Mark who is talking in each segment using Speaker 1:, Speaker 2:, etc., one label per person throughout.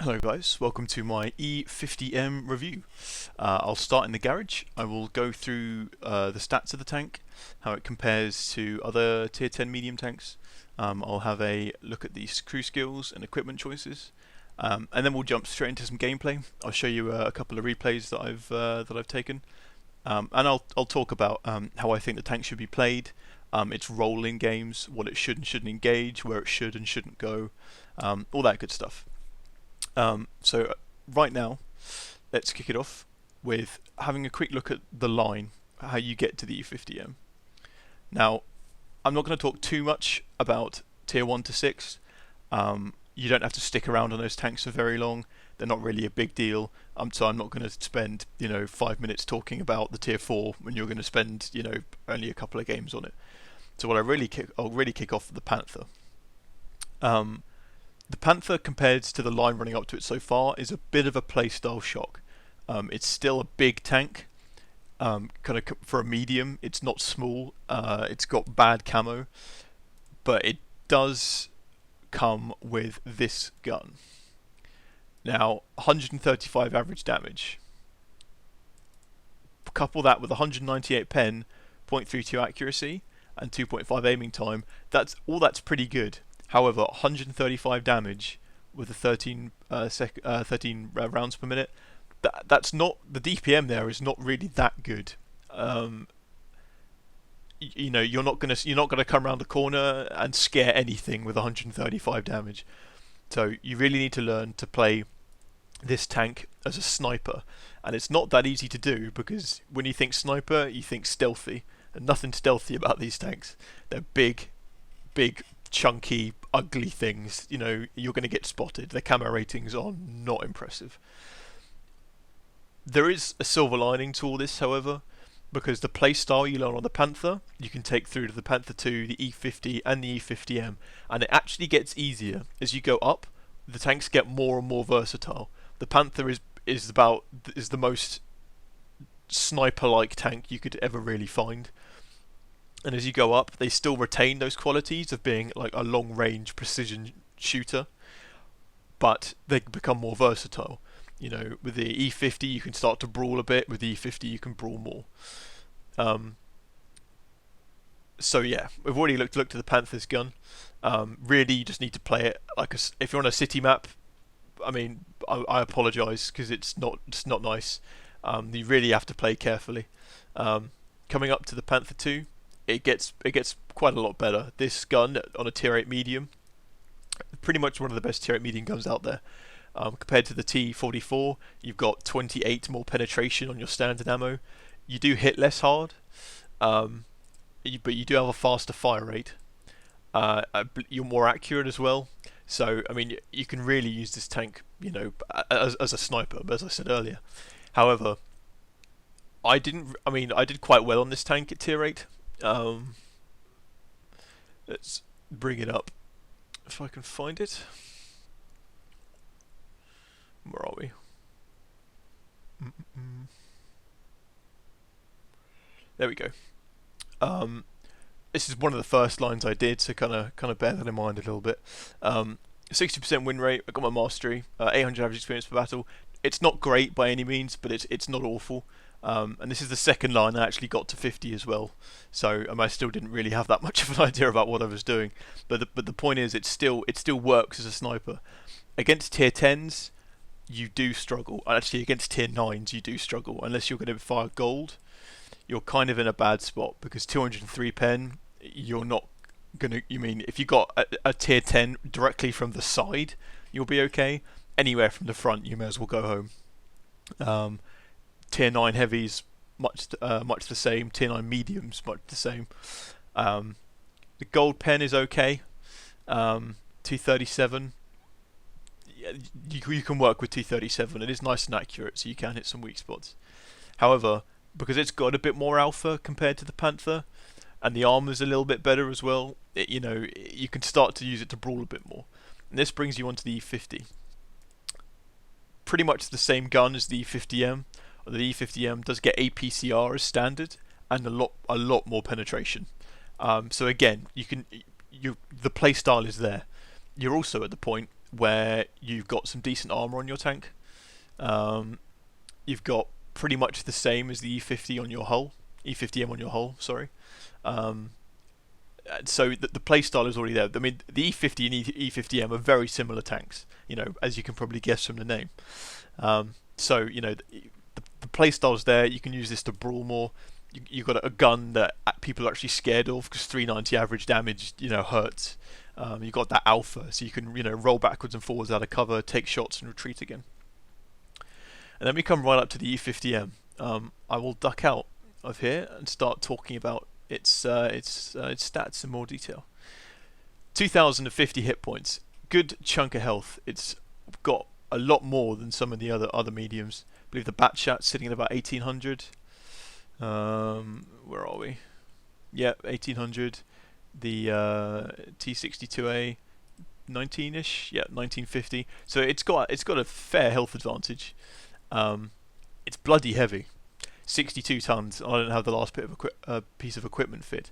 Speaker 1: Hello guys, welcome to my E-50M review. I'll start in the garage. I will go through the stats of the tank, how it compares to other tier 10 medium tanks. I'll have a look at the crew skills and equipment choices, and then we'll jump straight into some gameplay. I'll show you a couple of replays that I've taken, and I'll talk about how I think the tank should be played, its role in games, what it should and shouldn't engage, where it should and shouldn't go, all that good stuff. So right now, let's kick it off with having a quick look at the line, how you get to the E-50M. Now, I'm not going to talk too much about tier 1 to 6. You don't have to stick around on those tanks for very long. They're not really a big deal. So I'm not going to spend 5 minutes talking about the tier 4 when you're going to spend only a couple of games on it. So what I'll really kick off with the Panther. The Panther, compared to the line running up to it so far, is a bit of a playstyle shock. It's still a big tank, kind of for a medium. It's not small. It's got bad camo, but it does come with this gun. Now, 135 average damage. Couple that with 198 pen, 0.32 accuracy, and 2.5 aiming time. That's pretty good. However, 135 damage with a 13 rounds per minute. That's not, the DPM there is not really that good. You're not gonna come around the corner and scare anything with 135 damage. So you really need to learn to play this tank as a sniper, and it's not that easy to do because when you think sniper, you think stealthy, and nothing stealthy about these tanks. They're big, chunky, ugly things. You're going to get spotted. Their camo ratings are not impressive. There is a silver lining to all this, however, because the playstyle you learn on the Panther, you can take through to the Panther 2, the E50 and the E50M, and it actually gets easier. As you go up, the tanks get more and more versatile. The Panther is the most sniper-like tank you could ever really find. And as you go up, they still retain those qualities of being like a long-range precision shooter, but they become more versatile. With the E50 you can start to brawl a bit, with the E50 you can brawl more. So yeah, we've already looked at the Panther's gun. Really, you just need to play it like if you're on a city map. I mean, I apologise because it's not nice. You really have to play carefully. Coming up to the Panther 2. It gets quite a lot better. This gun on a tier 8 medium, pretty much one of the best tier 8 medium guns out there. Compared to the T44, you've got 28 more penetration on your standard ammo. You do hit less hard, but you do have a faster fire rate. You're more accurate as well. So I mean, you can really use this tank, as a sniper, as I said earlier. However, I did quite well on this tank at tier 8. Let's bring it up if I can find it. Where are we? There we go. This is one of the first lines I did, so kind of bear that in mind a little bit. 60% win rate. I got my mastery. 800 average experience per battle. It's not great by any means, but it's not awful. And this is the second line I actually got to 50 as well, so I still didn't really have that much of an idea about what I was doing. But the point is, it still works as a sniper. Against tier 10s, you do struggle. Actually, against tier 9s, you do struggle unless you're going to fire gold. You're kind of in a bad spot because 203 pen, you're not gonna. If you got a tier 10 directly from the side, you'll be okay. Anywhere from the front, you may as well go home. Tier 9 heavies, much the same. Tier 9 mediums, much the same. The gold pen is okay. 237. You can work with 237. It is nice and accurate, so you can hit some weak spots. However, because it's got a bit more alpha compared to the Panther, and the armor's a little bit better as well, you can start to use it to brawl a bit more. And this brings you onto the E50. Pretty much the same gun as the E50M. The E-50M does get APCR as standard and a lot more penetration. So again, the playstyle is there. You're also at the point where you've got some decent armor on your tank. You've got pretty much the same as the E50 on your hull, E50M on your hull. Sorry. So the playstyle is already there. I mean, the E50 and E50M are very similar tanks, as you can probably guess from the name. So the playstyle's there. You can use this to brawl more. You've got a gun that people are actually scared of because 390 average damage, hurts. You've got that alpha, so you can roll backwards and forwards out of cover, take shots, and retreat again. And then we come right up to the E50M. I will duck out of here and start talking about its stats in more detail. 2,050 hit points, good chunk of health. It's got a lot more than some of the other mediums. I believe the bat shot's sitting at about 1,800. Where are we? Yeah, 1,800. The T62A, 19ish. Yeah, 1,950. So it's got a fair health advantage. It's bloody heavy. 62 tons. I don't have the last piece of equipment fit.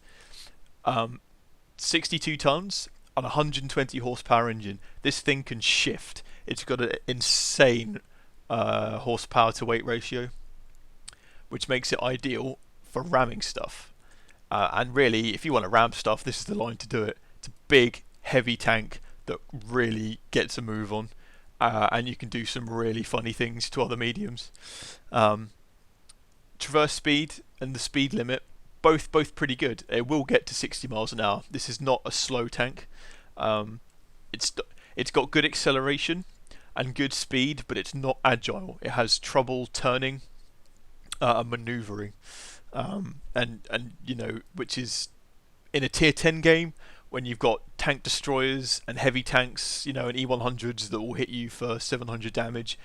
Speaker 1: 62 tons on a 120 horsepower engine. This thing can shift. It's got an insane horsepower to weight ratio, which makes it ideal for ramming stuff. And really, if you want to ram stuff, this is the line to do it. It's a big, heavy tank that really gets a move on, and you can do some really funny things to other mediums. Traverse speed and the speed limit, both pretty good. It will get to 60 miles an hour. This is not a slow tank. It's got good acceleration and good speed, but it's not agile. It has trouble turning and manoeuvring, which is in a tier 10 game when you've got tank destroyers and heavy tanks, and E100s that will hit you for 700 damage.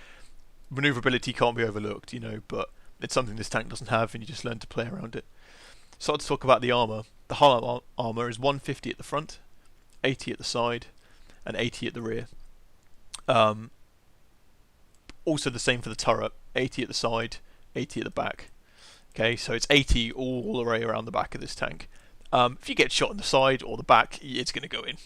Speaker 1: Maneuverability can't be overlooked, but it's something this tank doesn't have, and you just learn to play around it. So let's talk about the armor. The hull armor is 150 at the front, 80 at the side, and 80 at the rear. Also the same for the turret, 80 at the side, 80 at the back. Okay, so it's 80 all the way around the back of this tank. If you get shot in the side or the back, it's going to go in.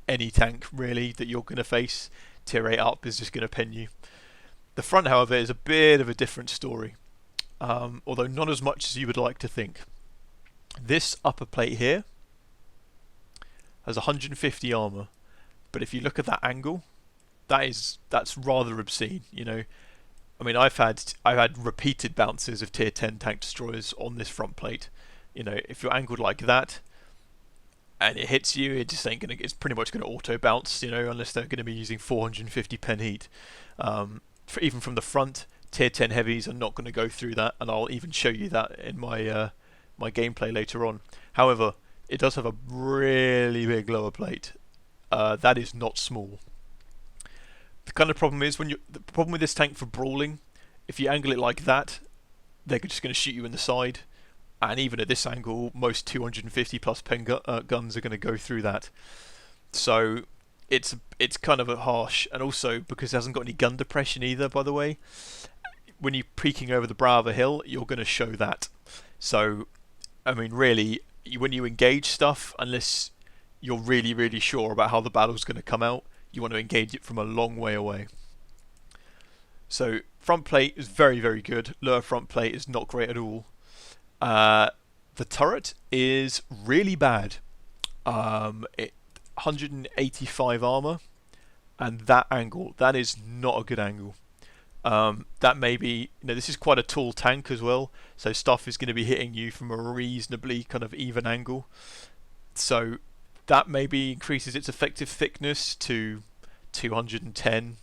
Speaker 1: Any tank really that you're going to face, tier 8 up, is just going to pen you. The front, however, is a bit of a different story, although not as much as you would like to think. This upper plate here has 150 armor, but if you look at that angle, that's rather obscene. I mean, I've had repeated bounces of tier 10 tank destroyers on this front plate. If you're angled like that and it hits you, it just ain't gonna. It's pretty much gonna auto bounce. Unless they're gonna be using 450 pen heat. Even from the front, tier 10 heavies are not going to go through that, and I'll even show you that in my my gameplay later on. However, it does have a really big lower plate. That is not small. The kind of problem is the problem with this tank for brawling, if you angle it like that, they're just going to shoot you in the side, and even at this angle, most 250 plus pen guns are going to go through that. So it's kind of a harsh, and also because it hasn't got any gun depression either, by the way, when you're peeking over the brow of a hill, you're going to show that. So, I mean, really, when you engage stuff, unless you're really, really sure about how the battle's going to come out, you want to engage it from a long way away. So, front plate is very, very good. Lower front plate is not great at all. The turret is really bad. 185 armor, and that angle, that is not a good angle. That may be, this is quite a tall tank as well, so stuff is going to be hitting you from a reasonably kind of even angle. So that maybe increases its effective thickness to 210,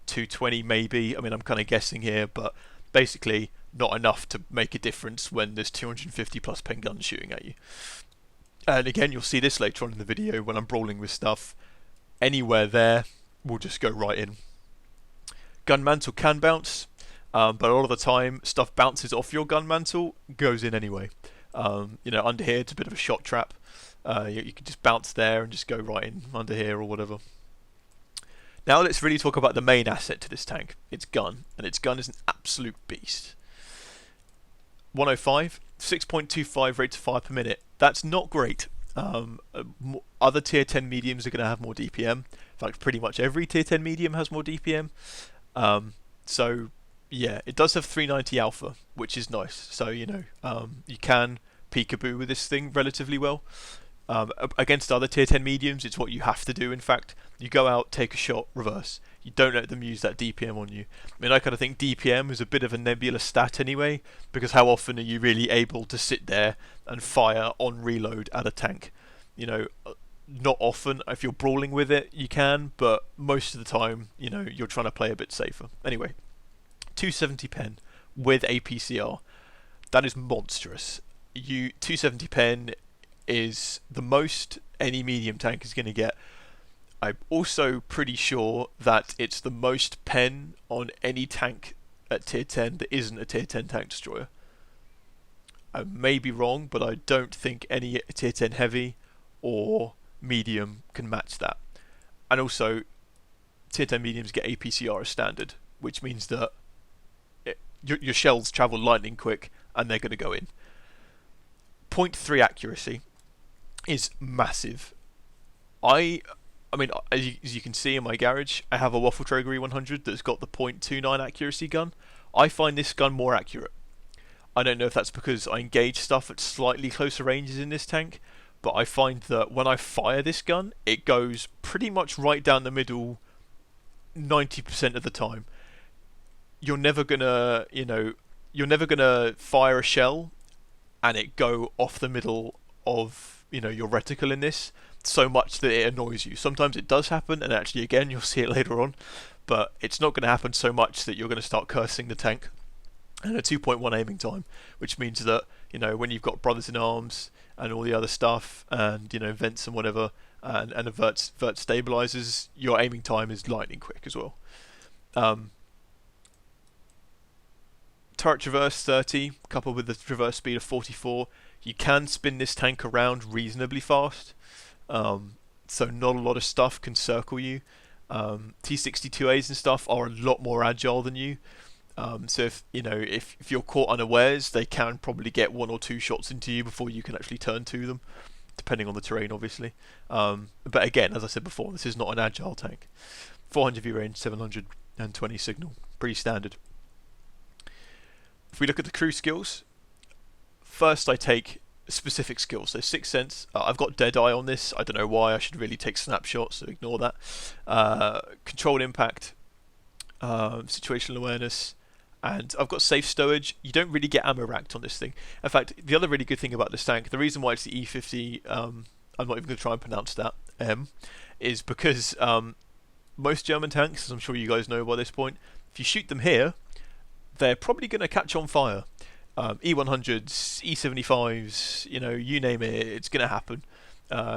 Speaker 1: 220 maybe. I mean, I'm kind of guessing here, but basically not enough to make a difference when there's 250 plus pen guns shooting at you. And again, you'll see this later on in the video when I'm brawling with stuff. Anywhere there will just go right in. Gun mantle can bounce, but a lot of the time stuff bounces off your gun mantle, goes in anyway. Under here it's a bit of a shot trap. You can just bounce there and just go right in under here or whatever. Now let's really talk about the main asset to this tank, its gun. And its gun is an absolute beast. 105, 6.25 rate of fire per minute. That's not great. Other tier 10 mediums are going to have more DPM. In fact, pretty much every tier 10 medium has more DPM. So yeah, it does have 390 alpha, which is nice. So you can peekaboo with this thing relatively well. Against other tier 10 mediums, it's what you have to do. In fact, you go out, take a shot, reverse. You don't let them use that DPM on you. I mean, I kind of think DPM is a bit of a nebulous stat anyway, because how often are you really able to sit there and fire on reload at a tank? Not often. If you're brawling with it, you can, but most of the time, you're trying to play a bit safer. Anyway, 270 pen with APCR. That is monstrous. 270 pen is the most any medium tank is going to get. I'm also pretty sure that it's the most pen on any tank at tier 10 that isn't a tier 10 tank destroyer. I may be wrong, but I don't think any tier 10 heavy or medium can match that. And also, tier 10 mediums get APCR as standard, which means that your shells travel lightning quick and they're going to go in. 0.3 accuracy is massive. I mean, as you can see in my garage, I have a Waffle Traeger E100 that's got the 0.29 accuracy gun. I find this gun more accurate. I don't know if that's because I engage stuff at slightly closer ranges in this tank, but I find that when I fire this gun, it goes pretty much right down the middle 90% of the time. You're never gonna fire a shell and it go off the middle of your reticle in this so much that it annoys you. Sometimes it does happen, and actually again you'll see it later on, but it's not going to happen so much that you're going to start cursing the tank. And a 2.1 aiming time, which means that when you've got brothers in arms and all the other stuff, and vents and whatever, and vert stabilizers, your aiming time is lightning quick as well. Turret traverse 30 coupled with the traverse speed of 44. You can spin this tank around reasonably fast, so not a lot of stuff can circle you. T62As and stuff are a lot more agile than you, so if you're caught unawares, they can probably get 1 or 2 shots into you before you can actually turn to them, depending on the terrain obviously. But again, as I said before, this is not an agile tank. 400 view range, 720 signal, pretty standard. If we look at the crew skills, first I take specific skills. So 6th Sense, I've got Deadeye on this. I don't know why. I should really take snapshots, so ignore that. Controlled impact, situational awareness, and I've got safe stowage. You don't really get ammo racked on this thing. In fact, the other really good thing about this tank, the reason why it's the E50, I'm not even going to try and pronounce that, is because most German tanks, as I'm sure you guys know by this point, if you shoot them here, they're probably going to catch on fire. E100s, E75s, you name it, it's going to happen.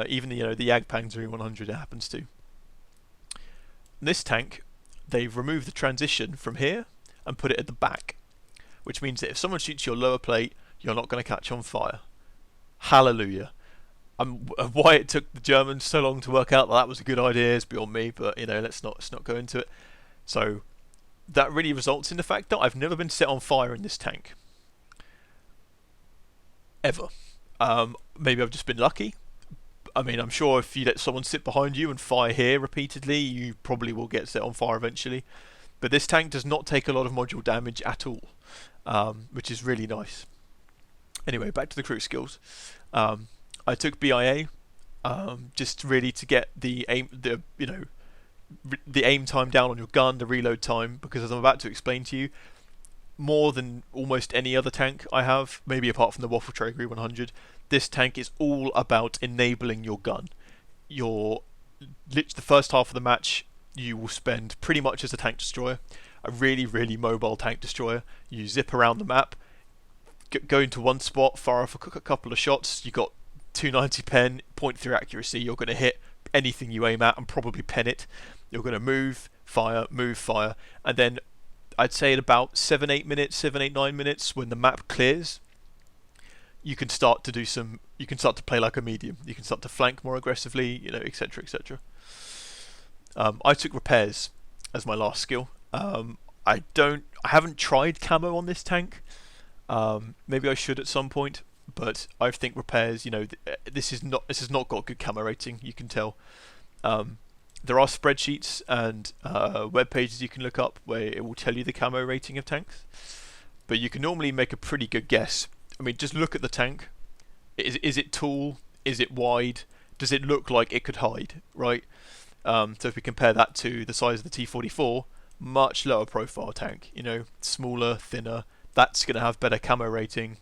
Speaker 1: Even the Jagdpanzer E100, it happens to. In this tank, they've removed the transition from here and put it at the back, which means that if someone shoots your lower plate, you're not going to catch on fire. Hallelujah. Why it took the Germans so long to work out that was a good idea is beyond me, but let's not go into it. So that really results in the fact that I've never been set on fire in this tank. Ever. Maybe I've just been lucky. I mean, I'm sure if you let someone sit behind you and fire here repeatedly, you probably will get set on fire eventually. But this tank does not take a lot of module damage at all, which is really nice. Anyway, back to the crew skills. I took BIA just really to get the aim, the aim time down on your gun, the reload time, because as I'm about to explain to you, more than almost any other tank I have, maybe apart from the Waffle Traeger 100, this tank is all about enabling your gun. The first half of the match you will spend pretty much as a tank destroyer, a really, really mobile tank destroyer. You zip around the map, go into one spot, fire off a couple of shots, you got 290 pen, 0.3 accuracy, you're going to hit anything you aim at and probably pen it. You're going to move, fire, and then I'd say at about 7, 8 minutes, 7, 8, 9 minutes, when the map clears, you can start to play like a medium. You can start to flank more aggressively, etc., etc. I took repairs as my last skill. I haven't tried camo on this tank. Maybe I should at some point. but I think repairs, this has not got good camo rating. You can tell. There are spreadsheets and web pages you can look up where it will tell you the camo rating of tanks, but you can normally make a pretty good guess. I mean, just look at the tank. Is it tall? Is it wide? Does it look like it could hide? Right. So if we compare that to the size of the T-44, much lower profile tank. Smaller, thinner. That's going to have better camo rating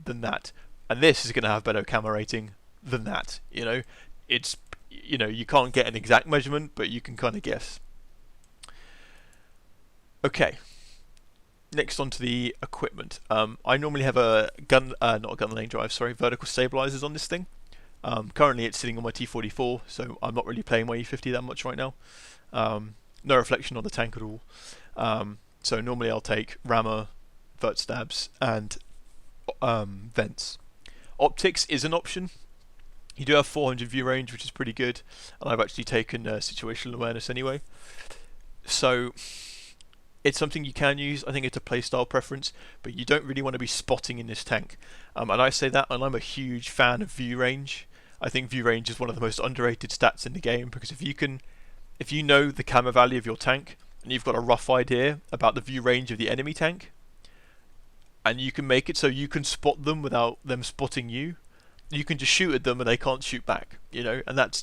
Speaker 1: than that, and this is going to have better camo rating than that. It's you can't get an exact measurement, but you can kind of guess. Okay. Next on to the equipment. I normally have a not a gun lane drive, sorry, vertical stabilizers on this thing. Currently it's sitting on my T-44, so I'm not really playing my E-50 that much right now. No reflection on the tank at all. So normally I'll take rammer, vert stabs, and vents. Optics is an option. You do have 400 view range, which is pretty good, and I've actually taken situational awareness anyway. So it's something you can use. I think it's a playstyle preference, but you don't really want to be spotting in this tank. And I say that, and I'm a huge fan of view range. I think view range is one of the most underrated stats in the game, because if you know the camo value of your tank, and you've got a rough idea about the view range of the enemy tank, and you can make it so you can spot them without them spotting you, you can just shoot at them and they can't shoot back. And that's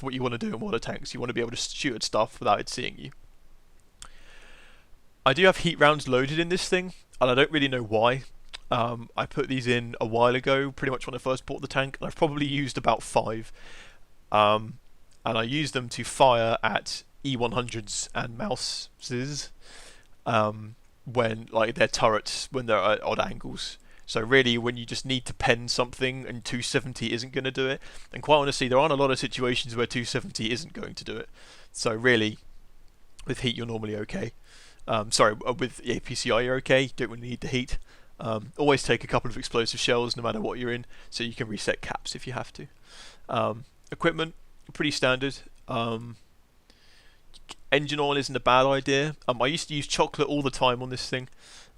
Speaker 1: what you want to do in water tanks. You want to be able to shoot at stuff without it seeing you. I do have heat rounds loaded in this thing, and I don't really know why. I put these in a while ago, pretty much when I first bought the tank, and I've probably used about 5. And I use them to fire at E100s and mouses when they're turrets, when they're at odd angles. So really, when you just need to pen something and 270 isn't going to do it, and quite honestly, there aren't a lot of situations where 270 isn't going to do it. So really, with heat, you're normally okay. With APCI you're okay, you don't really need the heat. Always take a couple of explosive shells no matter what you're in, so you can reset caps if you have to. Equipment, pretty standard. Engine oil isn't a bad idea. I used to use chocolate all the time on this thing,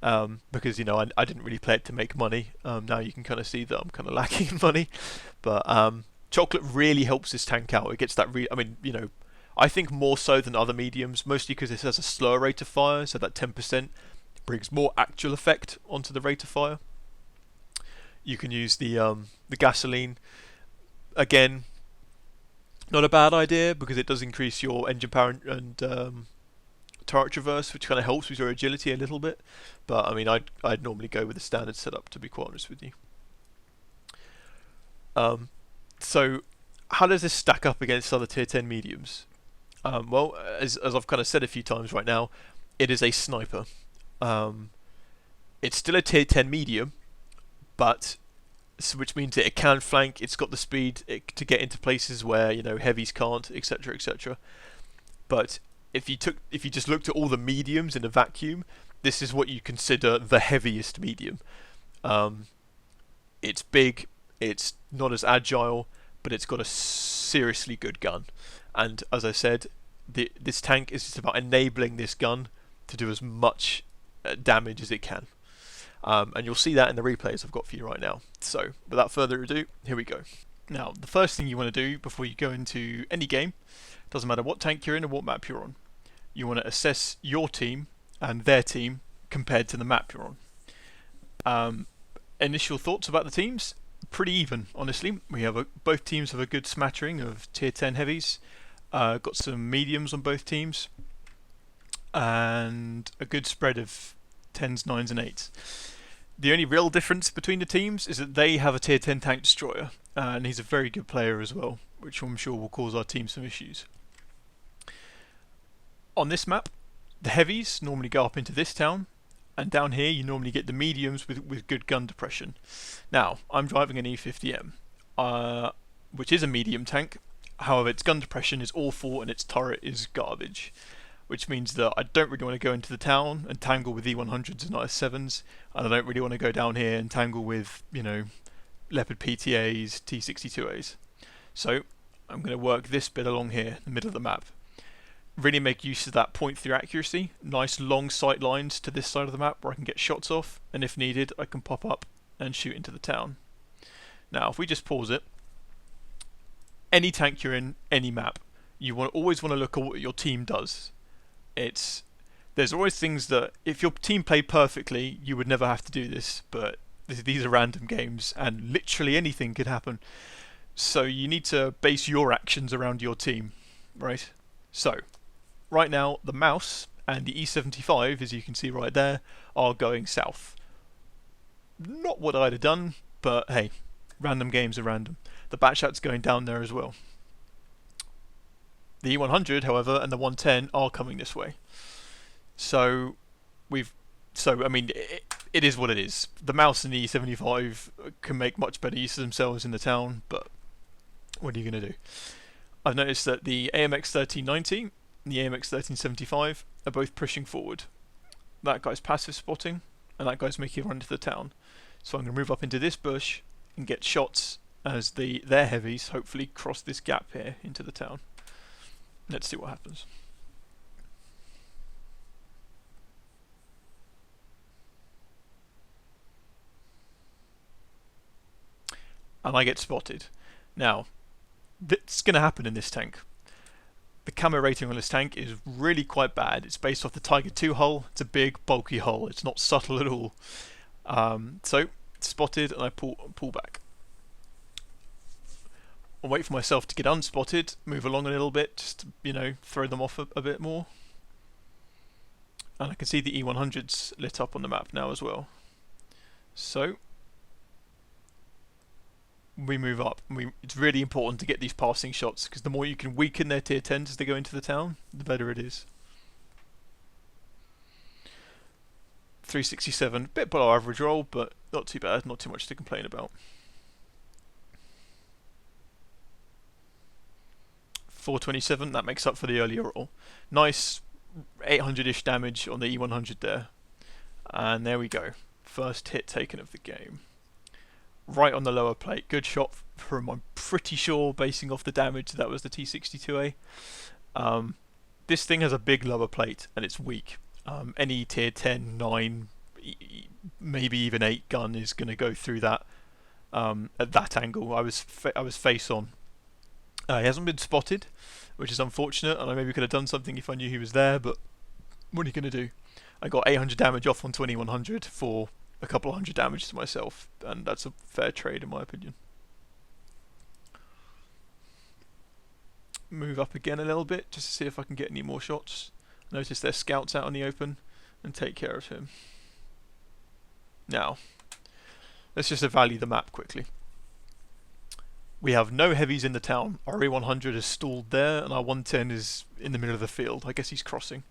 Speaker 1: because I didn't really play it to make money. Now you can kind of see that I'm kind of lacking in money, but chocolate really helps this tank out. It gets that I think more so than other mediums, mostly because it has a slower rate of fire, so that 10% brings more actual effect onto the rate of fire. You can use the gasoline. Again, not a bad idea, because it does increase your engine power and turret traverse, which kind of helps with your agility a little bit. But I mean, I'd normally go with the standard setup, to be quite honest with you. So how does this stack up against other tier 10 mediums? Well, as I've kind of said a few times right now, it is a sniper. It's still a tier 10 medium, which means that it can flank. It's got the speed to get into places where heavies can't, etc., etc. But if you just looked at all the mediums in a vacuum, this is what you consider the heaviest medium. It's big. It's not as agile, but it's got a seriously good gun. And as I said, this tank is just about enabling this gun to do as much damage as it can. And you'll see that in the replays I've got for you right now. So, without further ado, here we go. Now, the first thing you want to do before you go into any game, doesn't matter what tank you're in or what map you're on, you want to assess your team and their team compared to the map you're on. Initial thoughts about the teams? Pretty even, honestly. Both teams have a good smattering of tier 10 heavies. Got some mediums on both teams, and a good spread of 10s, 9s and 8s. The only real difference between the teams is that they have a tier 10 tank destroyer, and he's a very good player as well, which I'm sure will cause our team some issues. On this map, the heavies normally go up into this town, and down here you normally get the mediums with good gun depression. Now, I'm driving an E-50M, which is a medium tank. However, its gun depression is awful and its turret is garbage, which means that I don't really want to go into the town and tangle with E100s and IS7s, and I don't really want to go down here and tangle with, Leopard PTAs, T62As. So I'm going to work this bit along here, the middle of the map. Really make use of that point-through accuracy, nice long sight lines to this side of the map where I can get shots off, and if needed I can pop up and shoot into the town. Now, if we just pause it, any tank you're in, any map, you always want to look at what your team does. There's always things that, if your team played perfectly, you would never have to do this, but these are random games, and literally anything could happen. So you need to base your actions around your team, right? So, right now, the mouse and the E-75, as you can see right there, are going south. Not what I'd have done, but hey, random games are random. The Batchat's going down there as well. The E-100, however, and the 110 are coming this way. So, I mean, it is what it is. The mouse and the E-75 can make much better use of themselves in the town, but what are you going to do? I've noticed that the AMX 1390 and the AMX 1375 are both pushing forward. That guy's passive spotting, and that guy's making a run to the town. So I'm going to move up into this bush and get shots as their heavies hopefully cross this gap here into the town. Let's see what happens. And I get spotted. Now, that's going to happen in this tank. The camo rating on this tank is really quite bad. It's based off the Tiger 2 hull. It's a big, bulky hull. It's not subtle at all. So, spotted, and I pull back. I'll wait for myself to get unspotted, move along a little bit, just to, throw them off a bit more. And I can see the E100's lit up on the map now as well. So, we move up. It's really important to get these passing shots, because the more you can weaken their tier 10s as they go into the town, the better it is. 367, bit below average roll, but not too bad, not too much to complain about. 427, that makes up for the earlier roll. Nice 800-ish damage on the E100 there. And there we go. First hit taken of the game. Right on the lower plate. Good shot from, I'm pretty sure, basing off the damage, that was the T62A. This thing has a big lower plate, and it's weak. Any tier 10, 9, maybe even 8 gun is going to go through that at that angle. I was face on. He hasn't been spotted, which is unfortunate, and I maybe could have done something if I knew he was there, but what are you going to do? I got 800 damage off on 2100 for a couple of hundred damage to myself, and that's a fair trade in my opinion. Move up again a little bit, just to see if I can get any more shots. Notice there's scouts out in the open, and take care of him. Now, let's just evaluate the map quickly. We have no heavies in the town. Our E100 is stalled there, and our 110 is in the middle of the field. I guess he's crossing.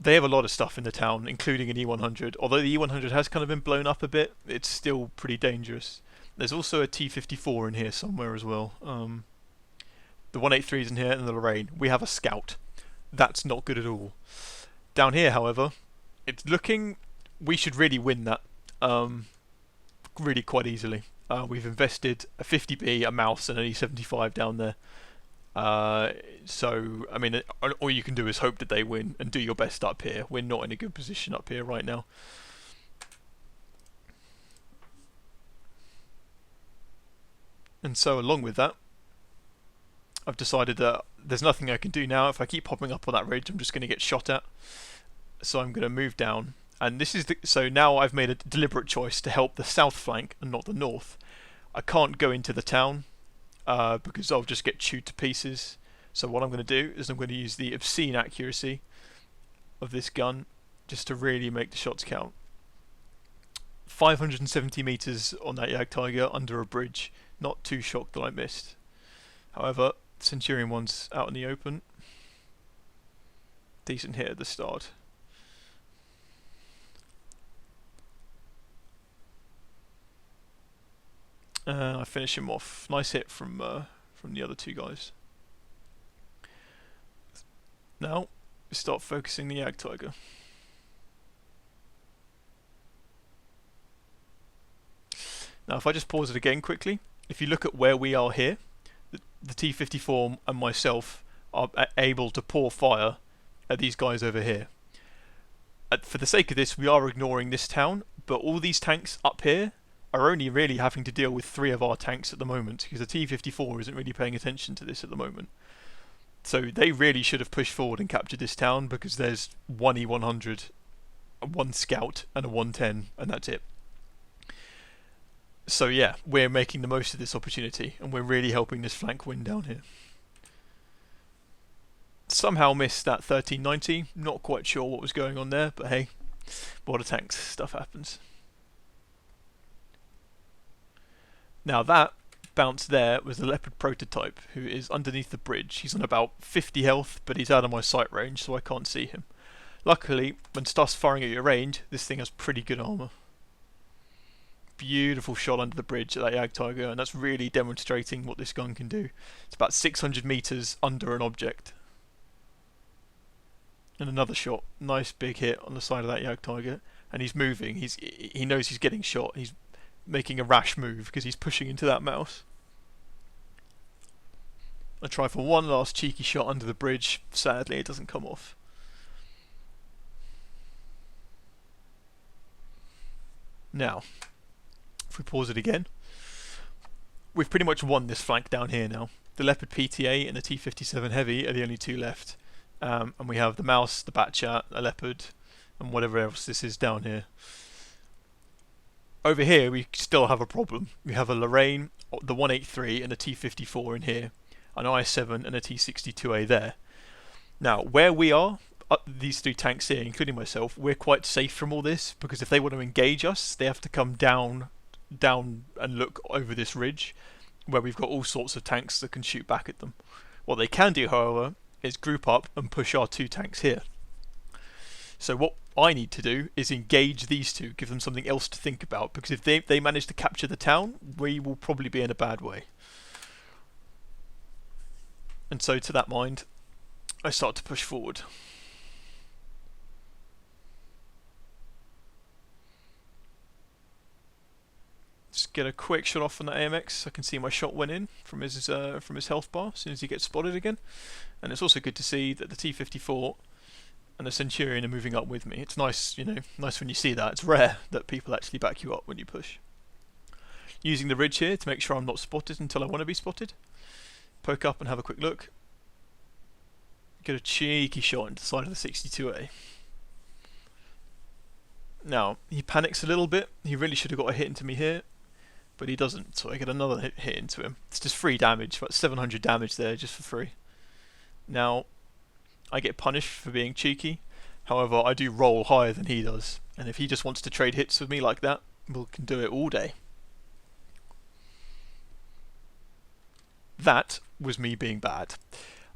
Speaker 1: They have a lot of stuff in the town, including an E100. Although the E100 has kind of been blown up a bit, it's still pretty dangerous. There's also a T54 in here somewhere as well. The 183 is in here, and the Lorraine. We have a scout. That's not good at all. Down here, however, it's looking... we should really win that. Really quite easily. We've invested a 50B, a mouse, and an E75 down there. So, I mean, all you can do is hope that they win and do your best up here. We're not in a good position up here right now. And so, along with that, I've decided that there's nothing I can do now. If I keep popping up on that ridge, I'm just going to get shot at. So I'm going to move down. And this is so now I've made a deliberate choice to help the south flank and not the north. I can't go into the town because I'll just get chewed to pieces. So what I'm going to do is I'm going to use the obscene accuracy of this gun just to really make the shots count. 570 meters on that Jagdtiger under a bridge. Not too shocked that I missed. However, Centurion one's out in the open. Decent hit at the start. I finish him off. Nice hit from the other two guys. Now we start focusing the Jagdtiger. Now, if I just pause it again quickly, if you look at where we are here, the T54 and myself are able to pour fire at these guys over here. For the sake of this, we are ignoring this town, but all these tanks up here are only really having to deal with 3 of our tanks at the moment, because the T-54 isn't really paying attention to this at the moment. So they really should have pushed forward and captured this town, because there's 1 E-100, 1 Scout, and a 110, and that's it. So yeah, we're making the most of this opportunity, and we're really helping this flank win down here. Somehow missed that 1390, not quite sure what was going on there, but hey, border tanks, stuff happens. Now that bounce there was the Leopard prototype, who is underneath the bridge. He's on about 50 health, but he's out of my sight range, so I can't see him. Luckily, when stuff's firing at your range, this thing has pretty good armour. Beautiful shot under the bridge at that Jagdtiger, and that's really demonstrating what this gun can do. It's about 600 metres under an object. And another shot, nice big hit on the side of that Jagdtiger, and he's moving. He knows he's getting shot. He's making a rash move because he's pushing into that mouse. I try for one last cheeky shot under the bridge. Sadly, it doesn't come off. Now, if we pause it again, we've pretty much won this flank down here now. The Leopard PTA and the T-57 Heavy are the only 2 left. And we have the mouse, the Batchat, a Leopard, and whatever else this is down here. Over here, we still have a problem. We have a Lorraine, the 183, and a T-54 in here, an IS-7 and a T-62A there. Now, where we are, these 3 tanks here, including myself, we're quite safe from all this, because if they want to engage us, they have to come down and look over this ridge, where we've got all sorts of tanks that can shoot back at them. What they can do, however, is group up and push our 2 tanks here. So what I need to do is engage these 2, give them something else to think about, because if they manage to capture the town, we will probably be in a bad way. And so to that mind, I start to push forward. Just get a quick shot off on that AMX. I can see my shot went in from his health bar as soon as he gets spotted again. And it's also good to see that the T-54 and the Centurion are moving up with me. It's nice, nice when you see that. It's rare that people actually back you up when you push. Using the ridge here to make sure I'm not spotted until I want to be spotted. Poke up and have a quick look. Get a cheeky shot into the side of the 62A. Now, he panics a little bit. He really should have got a hit into me here, but he doesn't, so I get another hit into him. It's just free damage, about 700 damage there just for free. Now, I get punished for being cheeky. However, I do roll higher than he does, and if he just wants to trade hits with me like that, we can do it all day. That was me being bad.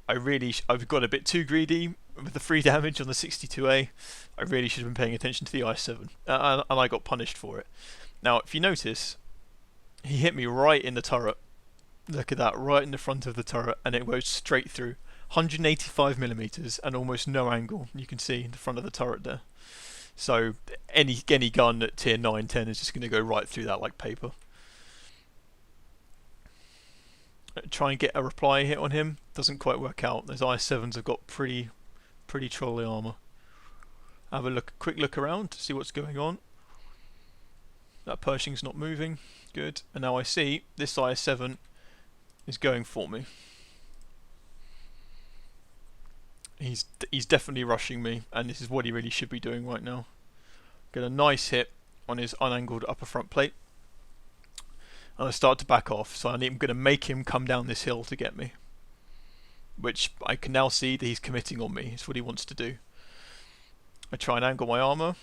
Speaker 1: I've got a bit too greedy with the free damage on the 62A. I really should have been paying attention to the IS-7, and I got punished for it. Now, if you notice, he hit me right in the turret. Look at that, right in the front of the turret, and it goes straight through. 185mm and almost no angle. You can see in the front of the turret there. So any gun at tier 9, 10 is just going to go right through that like paper. Try and get a reply hit on him. Doesn't quite work out. Those IS-7s have got pretty trolley armour. Have a quick look around to see what's going on. That Pershing's not moving. Good. And now I see this IS-7 is going for me. He's definitely rushing me, and this is what he really should be doing right now. Get a nice hit on his unangled upper front plate. And I start to back off, so I'm going to make him come down this hill to get me. Which I can now see that he's committing on me. It's what he wants to do. I try and angle my armour,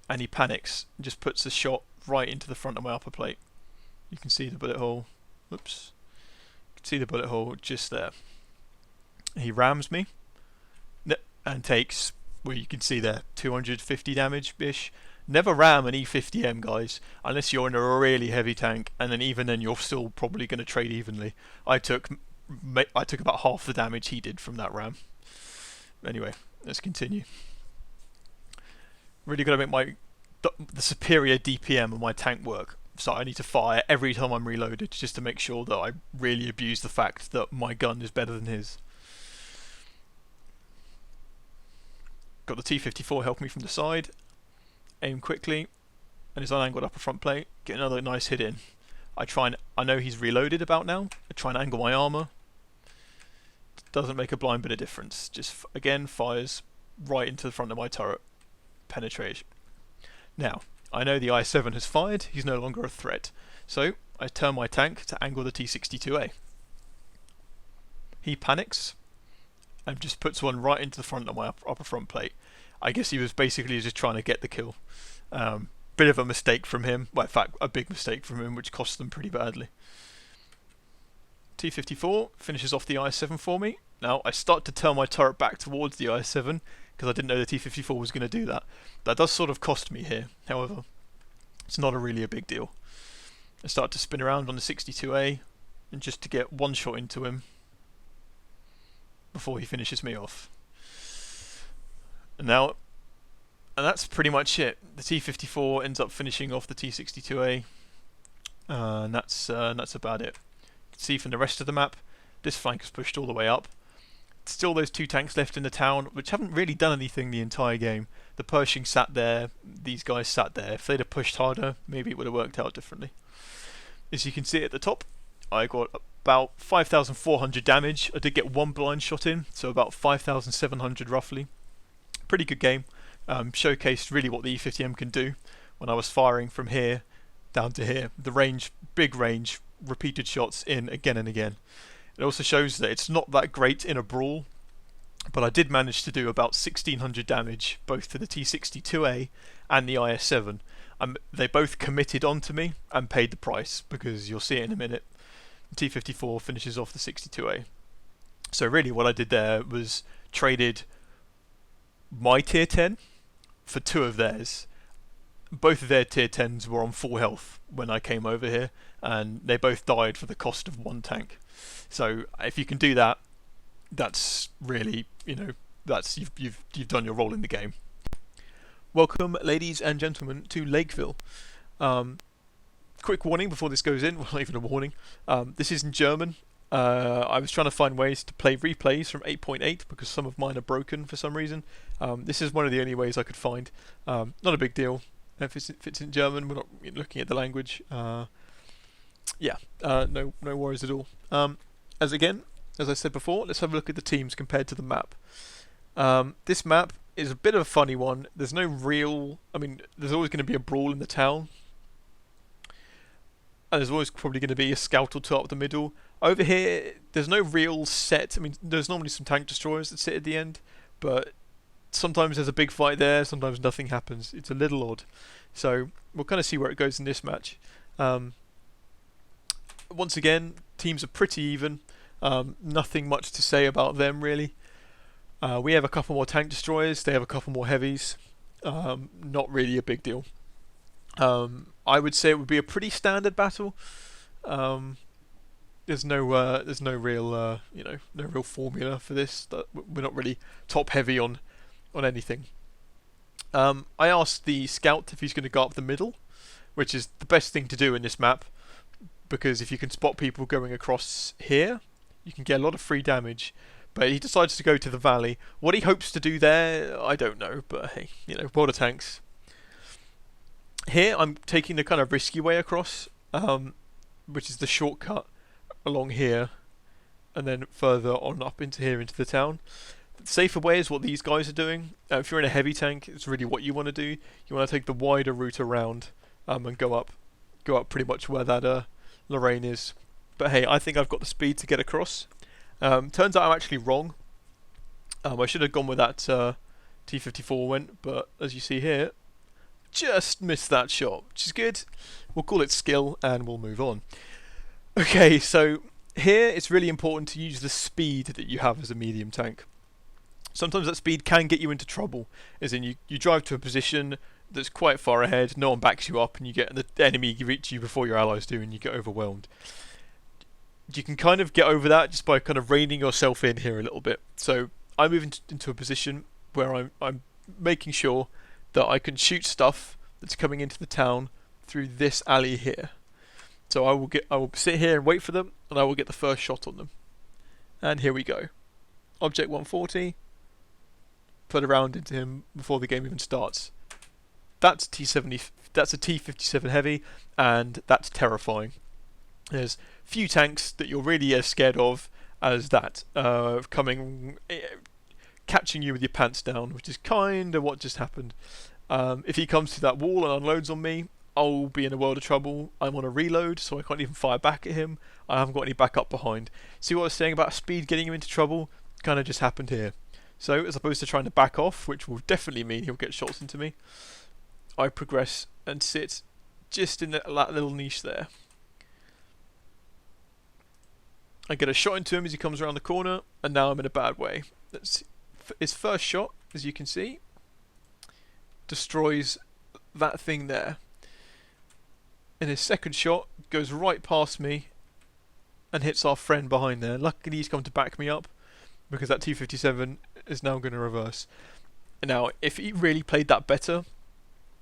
Speaker 1: and he panics and just puts a shot right into the front of my upper plate. You can see the bullet hole. Oops. You can see the bullet hole just there. He rams me and takes, well, you can see there, 250 damage-ish. Never ram an E-50M, guys, unless you're in a really heavy tank, and then even then you're still probably going to trade evenly. I took about half the damage he did from that ram. Anyway, let's continue. Really got to make the superior DPM of my tank work. So I need to fire every time I'm reloaded, just to make sure that I really abuse the fact that my gun is better than his. got the T-54 helping me from the side, aim quickly, and his unangled upper front plate, get another nice hit in. I know he's reloaded about now, I try and angle my armour, doesn't make a blind bit of difference, just again fires right into the front of my turret, penetration. Now, I know the I-7 has fired, he's no longer a threat, so I turn my tank to angle the T-62A. He panics and just puts one right into the front of my upper front plate. I guess he was basically just trying to get the kill. Bit of a mistake from him, well in fact a big mistake from him, which cost them pretty badly. T-54 finishes off the I-7 for me. Now I start to turn my turret back towards the I-7 because I didn't know the T-54 was going to do that. That does sort of cost me here, however, it's not really a big deal. I start to spin around on the 62A and just to get one shot into him before he finishes me off. And that's pretty much it. The T-54 ends up finishing off the T-62A, and that's about it. You can see from the rest of the map, this flank is pushed all the way up. Still those two tanks left in the town, which haven't really done anything the entire game. The Pershing sat there, these guys sat there. If they'd have pushed harder, maybe it would have worked out differently. As you can see at the top, I got about 5,400 damage. I did get one blind shot in, so about 5,700 roughly. Pretty good game. Showcased really what the E-50M can do when I was firing from here down to here. The range, big range, repeated shots in again and again. It also shows that it's not that great in a brawl, but I did manage to do about 1,600 damage both to the T-62A and the IS-7. They both committed onto me and paid the price, because you'll see it in a minute. The T-54 finishes off the 62A. So really what I did there was traded my tier 10 for two of theirs. Both of their tier 10s were on full health when I came over here, and they both died for the cost of one tank. So if you can do that, that's really, that's you've done your role in the game. Welcome, ladies and gentlemen, to Lakeville. Quick warning before this goes in, well, not even a warning. This is in German. I was trying to find ways to play replays from 8.8 because some of mine are broken for some reason. This is one of the only ways I could find. Not a big deal. If it's in German, we're not looking at the language. No worries at all. As I said before, let's have a look at the teams compared to the map. This map is a bit of a funny one. There's no real... there's always going to be a brawl in the town. And there's always probably going to be a scout or two up the middle. Over here, there's no real set. There's normally some tank destroyers that sit at the end, but sometimes there's a big fight there, sometimes nothing happens. It's a little odd. So we'll kind of see where it goes in this match. Once again, teams are pretty even. Nothing much to say about them, really. We have a couple more tank destroyers, they have a couple more heavies. Not really a big deal. I would say it would be a pretty standard battle. There's no real no real formula for this. We're not really top heavy on anything. I asked the scout if he's going to go up the middle, which is the best thing to do in this map, because if you can spot people going across here, you can get a lot of free damage. But he decides to go to the valley. What he hopes to do there, I don't know, but hey, world of tanks. Here I'm taking the kind of risky way across, which is the shortcut along here, and then further on up into here into the town. The safer way is what these guys are doing. If you're in a heavy tank, it's really what you want to do. You want to take the wider route around and go up pretty much where that Lorraine is. But hey, I think I've got the speed to get across. Turns out I'm actually wrong. I should have gone with that T-54 went, but as you see here, just missed that shot, which is good. We'll call it skill and we'll move on. Okay, so here it's really important to use the speed that you have as a medium tank. Sometimes that speed can get you into trouble, as in you drive to a position that's quite far ahead, no one backs you up, and you get the enemy reach you before your allies do, and you get overwhelmed. You can kind of get over that just by kind of reining yourself in here a little bit. So I move into a position where I'm making sure that I can shoot stuff that's coming into the town through this alley here. So I will sit here and wait for them, and I will get the first shot on them. And here we go. Object 140. put a round into him before the game even starts. That's T70. That's a T57 heavy, and that's terrifying. There's few tanks that you're really as scared of as that catching you with your pants down, which is kind of what just happened. If he comes to that wall and unloads on me, I'll be in a world of trouble. I'm on a reload, so I can't even fire back at him. I haven't got any backup behind. See what I was saying about speed getting him into trouble? Kind of just happened here. So as opposed to trying to back off, which will definitely mean he'll get shots into me, I progress and sit just in that little niche there. I get a shot into him as he comes around the corner, and now I'm in a bad way. His first shot, as you can see, destroys that thing there. And his second shot goes right past me and hits our friend behind there. Luckily he's come to back me up, because that T57 is now going to reverse. Now, if he really played that better,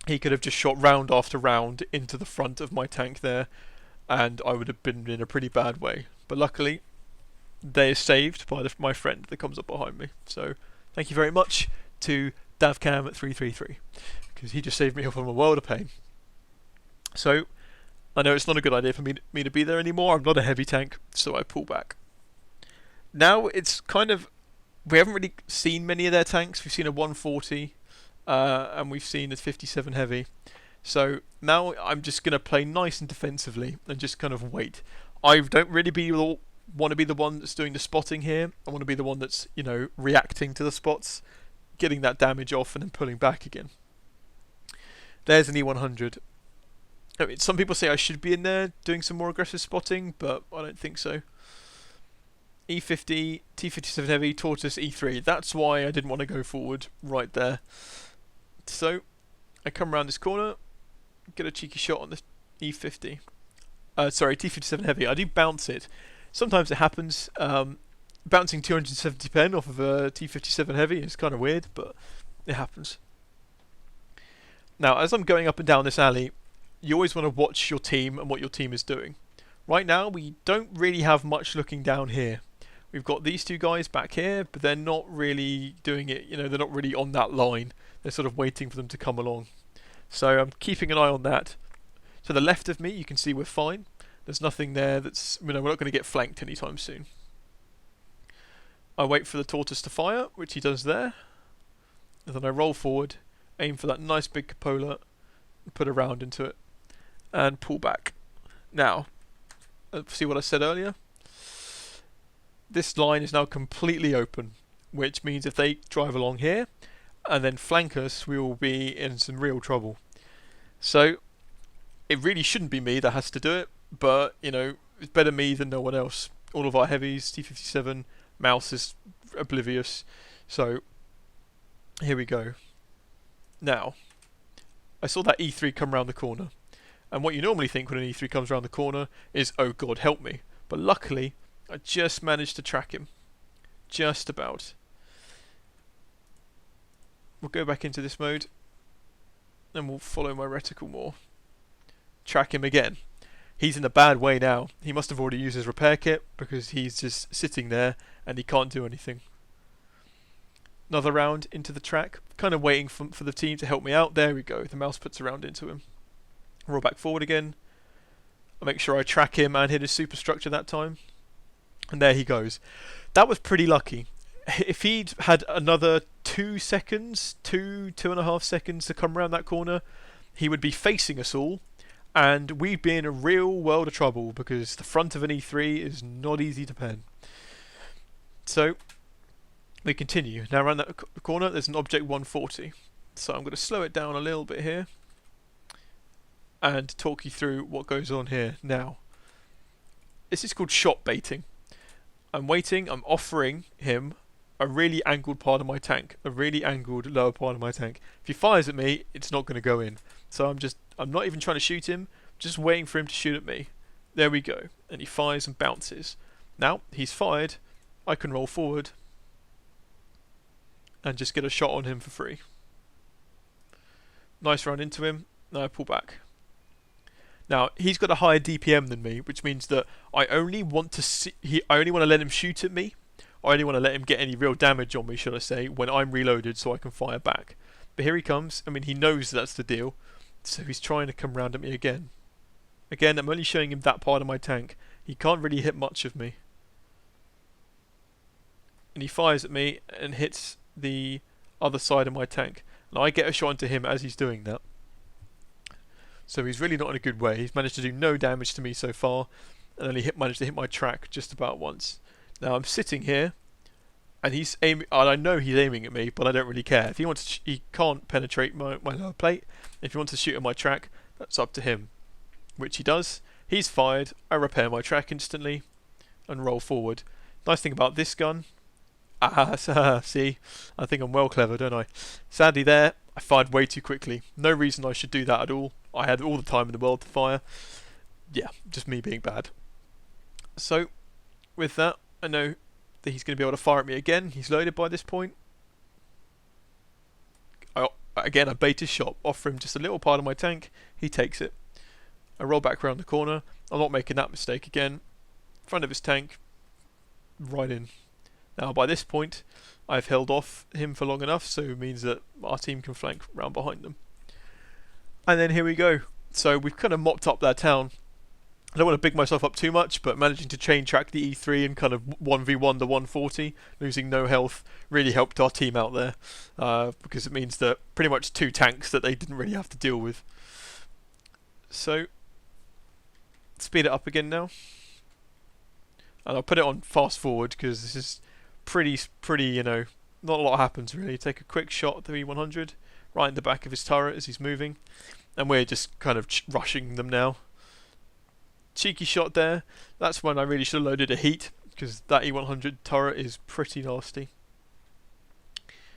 Speaker 1: he could have just shot round after round into the front of my tank there, and I would have been in a pretty bad way. But luckily, they are saved by my friend that comes up behind me. So, thank you very much to Davcam at 333, because he just saved me from a world of pain. So, I know it's not a good idea for me to be there anymore. I'm not a heavy tank, so I pull back. Now it's kind of, we haven't really seen many of their tanks. We've seen a 140, and we've seen a 57 heavy. So now I'm just going to play nice and defensively and just kind of wait. I don't really want to be the one that's doing the spotting here. I want to be the one that's, reacting to the spots, getting that damage off and then pulling back again. There's an E100. I mean, some people say I should be in there doing some more aggressive spotting, but I don't think so. E50, T57 heavy, Tortoise, E3. That's why I didn't want to go forward right there. So I come around this corner, get a cheeky shot on the E50. Sorry, T57 heavy. I do bounce it. Sometimes it happens. Bouncing 270 pen off of a T57 heavy is kind of weird, but it happens. Now, as I'm going up and down this alley, you always want to watch your team and what your team is doing. Right now, we don't really have much looking down here. We've got these two guys back here, but they're not really doing it, they're not really on that line. They're sort of waiting for them to come along. So I'm keeping an eye on that. To the left of me, you can see we're fine. There's nothing there that's, we're not going to get flanked anytime soon. I wait for the Tortoise to fire, which he does there. And then I roll forward, aim for that nice big cupola, and put a round into it, and pull back. Now, see what I said earlier? This line is now completely open, which means if they drive along here and then flank us, we will be in some real trouble. So it really shouldn't be me that has to do it, but it's better me than no one else. All of our heavies, T57, Mouse is oblivious. So here we go. Now, I saw that E3 come around the corner, and what you normally think when an E3 comes around the corner is, oh God, help me. But luckily, I just managed to track him. Just about. We'll go back into this mode, and we'll follow my reticle more. Track him again. He's in a bad way now. He must have already used his repair kit, because he's just sitting there and he can't do anything. Another round into the track. Kind of waiting for the team to help me out. There we go. The mouse puts a round into him. Roll back forward again. I make sure I track him and hit his superstructure that time. And there he goes. That was pretty lucky. If he'd had another 2 seconds, 2.5 seconds to come around that corner, he would be facing us all, and we'd be in a real world of trouble, because the front of an E3 is not easy to pen. So we continue. Now around that corner there's an object 140. So I'm going to slow it down a little bit here and talk you through what goes on here now. This is called shot baiting. I'm waiting, I'm offering him a really angled part of my tank, a really angled lower part of my tank. If he fires at me, it's not going to go in. So I'm not even trying to shoot him, just waiting for him to shoot at me. There we go. And he fires and bounces. Now, he's fired, I can roll forward and just get a shot on him for free. Nice run into him, now I pull back. Now, he's got a higher DPM than me, which means that I only want to let him shoot at me
Speaker 2: I only want to let him get any real damage on me, should I say, when I'm reloaded so I can fire back. But here he comes. I mean, he knows that's the deal, so he's trying to come round at me again. Again, I'm only showing him that part of my tank. He can't really hit much of me. And he fires at me and hits the other side of my tank. And I get a shot into him as he's doing that. So he's really not in a good way. He's managed to do no damage to me so far, and then he managed to hit my track just about once. Now I'm sitting here, and he's aiming. And I know he's aiming at me, but I don't really care. If he wants to, he can't penetrate my lower plate. If he wants to shoot at my track, that's up to him, which he does. He's fired. I repair my track instantly, and roll forward. Nice thing about this gun. See, I think I'm well clever, don't I? Sadly there, I fired way too quickly. No reason I should do that at all. I had all the time in the world to fire. Yeah, just me being bad. So, with that, I know that he's going to be able to fire at me again. He's loaded by this point. Again, I bait his shot, offer him just a little part of my tank. He takes it. I roll back around the corner. I'm not making that mistake again. Front of his tank, right in. Now, by this point, I've held off him for long enough, so it means that our team can flank round behind them. And then here we go. So we've kind of mopped up their town. I don't want to big myself up too much, but managing to chain track the E3 and kind of 1v1 the 140, losing no health, really helped our team out there. Because it means that pretty much 2 tanks that they didn't really have to deal with. So, speed it up again now. And I'll put it on fast forward because this is pretty, you know, not a lot happens really. Take a quick shot at the E100 right in the back of his turret as he's moving, and we're just kind of rushing them now. Cheeky shot there. That's when I really should have loaded a heat, because that E100 turret is pretty nasty.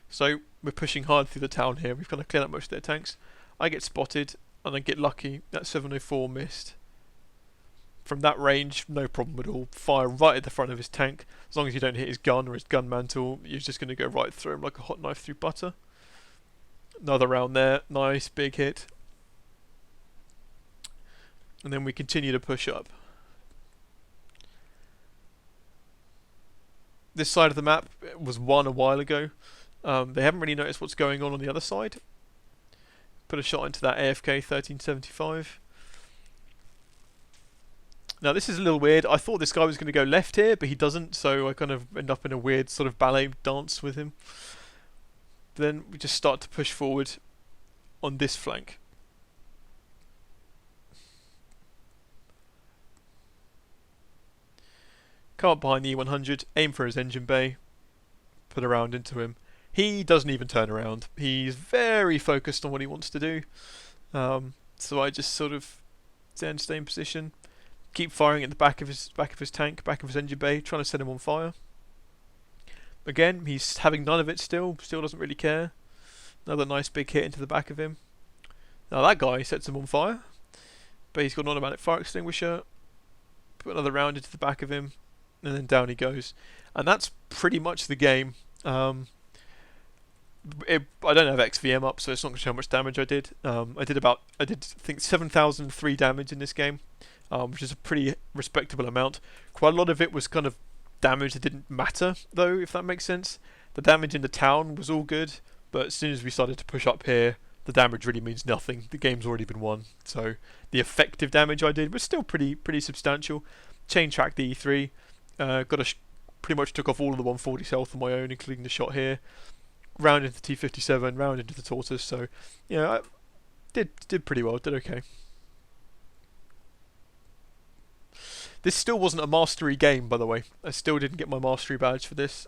Speaker 2: So we're pushing hard through the town here. We've kind of cleared up most of their tanks. I get spotted and I get lucky. That 704 missed. From that range, no problem at all. Fire right at the front of his tank. As long as you don't hit his gun or his gun mantle, you're just going to go right through him like a hot knife through butter. Another round there. Nice, big hit. And then we continue to push up. This side of the map was won a while ago. They haven't really noticed what's going on the other side. Put a shot into that AFK 1375. Now this is a little weird. I thought this guy was going to go left here, but he doesn't, so I kind of end up in a weird sort of ballet dance with him. Then we just start to push forward on this flank. Come up behind the E100, aim for his engine bay, put a round into him. He doesn't even turn around. He's very focused on what he wants to do. So I just sort of stay in position. Keep firing at the back of his tank, back of his engine bay, trying to set him on fire. Again, he's having none of it still doesn't really care. Another nice big hit into the back of him. Now that guy sets him on fire, but he's got an automatic fire extinguisher. Put another round into the back of him, and then down he goes. And that's pretty much the game. I don't have XVM up, so it's not going to show how much damage I did. I did I think 7,003 damage in this game. Which is a pretty respectable amount. Quite a lot of it was kind of damage that didn't matter, though, if that makes sense. The damage in the town was all good, but as soon as we started to push up here, the damage really means nothing. The game's already been won, so the effective damage I did was still pretty substantial. Chain tracked the E3, pretty much took off all of the 140 health on my own, including the shot here. Round into the T57, round into the Tortoise, so yeah, I did pretty well, did okay. This still wasn't a mastery game, by the way. I still didn't get my mastery badge for this.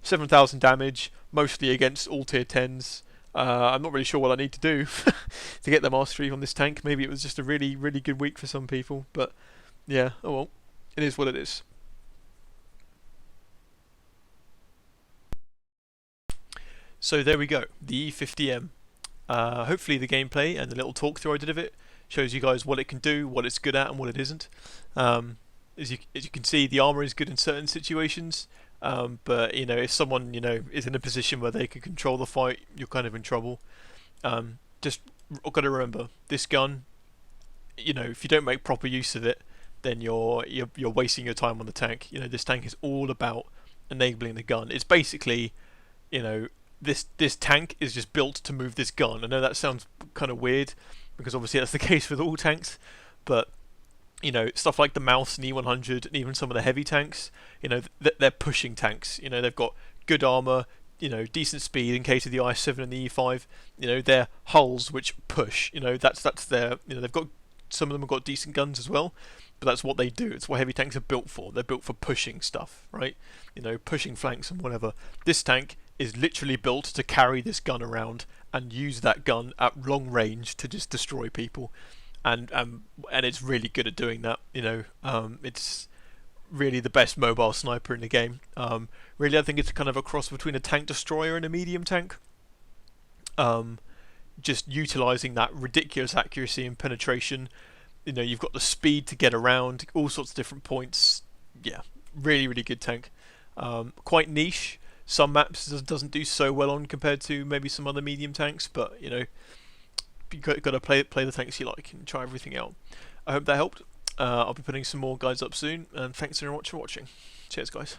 Speaker 2: 7,000 damage, mostly against all tier 10s. I'm not really sure what I need to do to get the mastery on this tank. Maybe it was just a really good week for some people. But yeah, oh well. It is what it is. So there we go. The E-50M. Hopefully the gameplay and the little talk through I did of it shows you guys what it can do, what it's good at, and what it isn't. As you can see, the armor is good in certain situations, but you know, if someone is in a position where they can control the fight, you're kind of in trouble. Just got to remember, this gun, if you don't make proper use of it, then you're wasting your time on the tank. This tank is all about enabling the gun. It's basically, you know, this tank is just built to move this gun. I know that sounds kind of weird because obviously that's the case with all tanks, but you know, stuff like the Mouse and E100 and even some of the heavy tanks, you know, they're pushing tanks. You know, they've got good armor, you know, decent speed in case of the I-7 and the E5. You know, they're hulls which push. You know, that's their, you know, they've got, some of them have got decent guns as well, but that's what they do. It's what heavy tanks are built for. They're built for pushing stuff, right? You know, pushing flanks and whatever. This tank is literally built to carry this gun around and use that gun at long range to just destroy people. And it's really good at doing that. You know, it's really the best mobile sniper in the game. Really, I think it's kind of a cross between a tank destroyer and a medium tank. Just utilizing that ridiculous accuracy and penetration. You know, you've got the speed to get around all sorts of different points. Yeah, really good tank. Quite niche. Some maps doesn't do so well on compared to maybe some other medium tanks, but you know, you got to play the tanks you like and try everything out. I hope that helped. I'll be putting some more guides up soon, and thanks very much for watching. Cheers, guys.